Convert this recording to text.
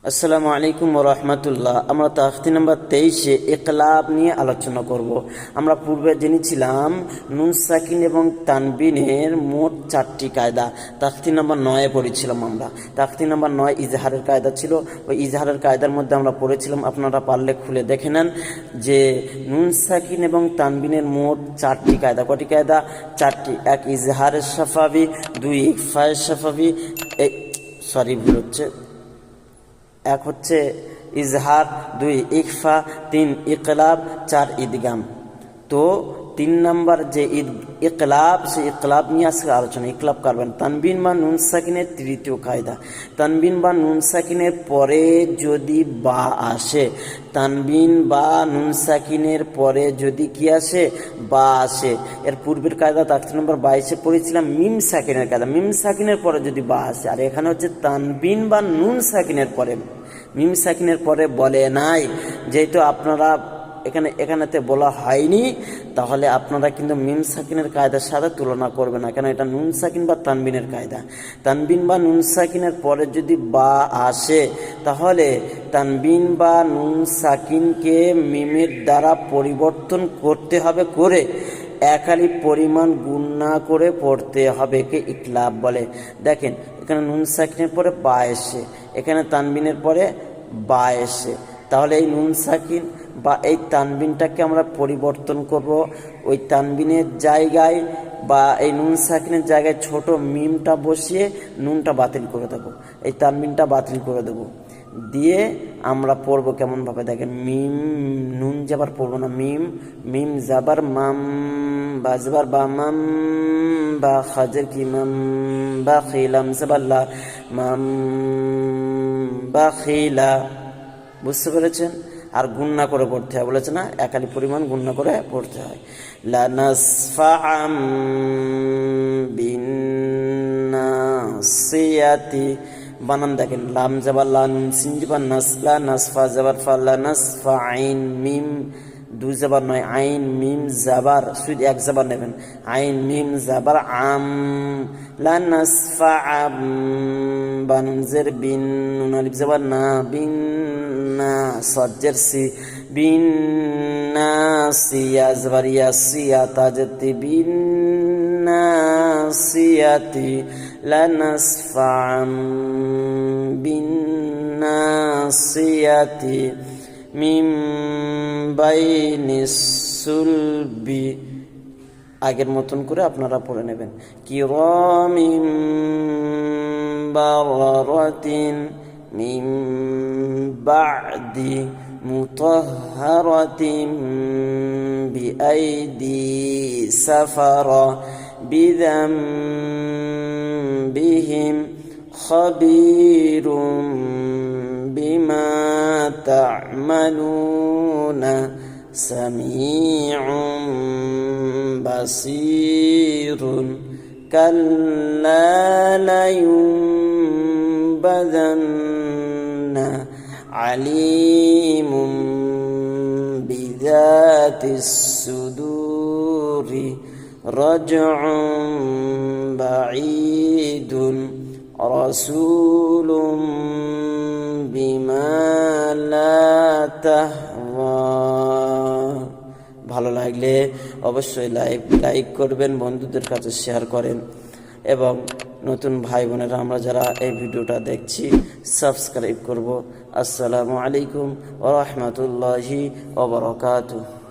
আসসালামু আলাইকুম ওয়া রাহমাতুল্লাহ। আমরা তাখতি নাম্বার 23-এ ইকলাব নিয়ে আলোচনা করব। আমরা পূর্বে জেনেছিলাম নুন সাকিন এবং তানবিনের মোট 4টি কায়দা। তাখতি নাম্বার 9-এ পড়েছিলাম আমরা। তাখতি নাম্বার 9 ইজহারের কায়দা ছিল। ওই ইজহারের কায়দার মধ্যে আমরা পড়েছিলাম, আপনারা পারলে খুলে দেখে নেন, যে নুন সাকিন এবং তানবিনের মোট 4টি কায়দা। কটি কায়দা? 4টি। 1 ইজহারের শাফাবি, 2 ইকফায়ের শাফাবি, ভুল হচ্ছে, 1 হচ্ছে ইজহার, 2 ইকফা, 3 ইকলাব, 4 ইদগাম। তো 3 নাম্বার যে ইকলাব, সেই ইকলাব নিয়ে আজকে আলোচনা। ইকলাব করবেন তানবিন বা নুন সাকিনের তৃতীয় কায়দা। তানবিন বা নুন সাকিনের পরে যদি বা আসে, তানবিন বা নুন সাকিনের পরে যদি কি আসে? বা আসে। এর পূর্বের কায়দা তাখতি নম্বর 22-এ পড়েছিলাম মিম সাকিনের কায়দা। মিম সাকিনের পরে যদি বা আসে, আর এখানে হচ্ছে তানবিন বা নুন সাকিনের পরে। মিম সাকিনের পরে বলে নাই, যেহেতু আপনারা এখানেতে বলা হয়নি, তাহলে আপনারা কিন্তু মিম সাকিনের কায়দার সাথে তুলনা করবে না, কেন এটা নুন সাকিন বা তানবিনের কায়দা। তানবিন বা নুন সাকিনের পরে যদি বা আসে, তাহলে তানবিন বা নুন সাকিনকে মিমের দ্বারা পরিবর্তন করতে হবে, করে একালি পরিমাণ গুণনা করে পড়তে হবে, কে ইকলাব বলে। দেখেন, এখানে নুন সাকিনের পরে বা এসে, এখানে তানবিনের পরে বা এসে, তাহলে এই নুন সাকিন বা এই তানবিনটাকে আমরা পরিবর্তন করব। ওই তানবিনের জায়গায় বা এই নুন সাকিনের জায়গায় ছোট মিমটা বসিয়ে নুনটা বাতিল করে দেব, এই তানবিনটা বাতিল করে দেব। দিয়ে আমরা পড়বো কেমনভাবে, দেখেন, মিম, নুন যাবার পড়বো না, মিম, মিম জাবার মাম, বা জাবার বা মাম, বা খাজের কি মাম, বা খিলাম জাবাল্লা মাম, বা খিলা। বুঝতে পেরেছেন? আর গুণনা করে পড়তে হয়, বলেছে না, একালি পরিমাণ গুণনা করে পড়তে হয়। লানাসফাআম বিন্নাসিয়াতি, বানান দেখেন, লাম জাবার লা, নুন সিন জাবার নাস, লা নাসফা জাবার ফা, লানাসফা, আইন মিম 2 জাবার 9, আইন মিম জাবার, শুধু 1 জাবার নেবেন, আইন মিম জাবার আম, লানাসফাআম, বানুন জের বিন, নুন আলিফ জাবার না, বিন না, সজ্জের সি, বিন নাসিয়া জাবার ইয়াসিয়া, তাজতি বিন নাসিয়াতি, লানাসফাআম বিন নাসিয়াতি, মিম বাইনিস সুলবি। আগের মতন করে আপনারা পড়ে নেবেন। কিরামিম বারারাতিন মিম বা'দি মুতাহহারাতিন বিআইদি সাফারা বিযামবিহিম খাবীরুম বিমা তা'মালুনা সামিউম বাসীরুন কাল্লা লায়ুনবাযান্না আলীমুম বিযাতিস সুদূরি রাজউম বাঈদুন রাসূলুম বিমা লা তাহওয়া। ভালো লাগলে অবশ্যই লাইক করবেন, বন্ধুদের কাছে শেয়ার করেন, এবং নতুন ভাই বোনেরা আমরা যারা এই ভিডিওটা দেখছি সাবস্ক্রাইব করব। আসসালামু আলাইকুম ওয়া রাহমাতুল্লাহি ওয়া বারাকাতুহু।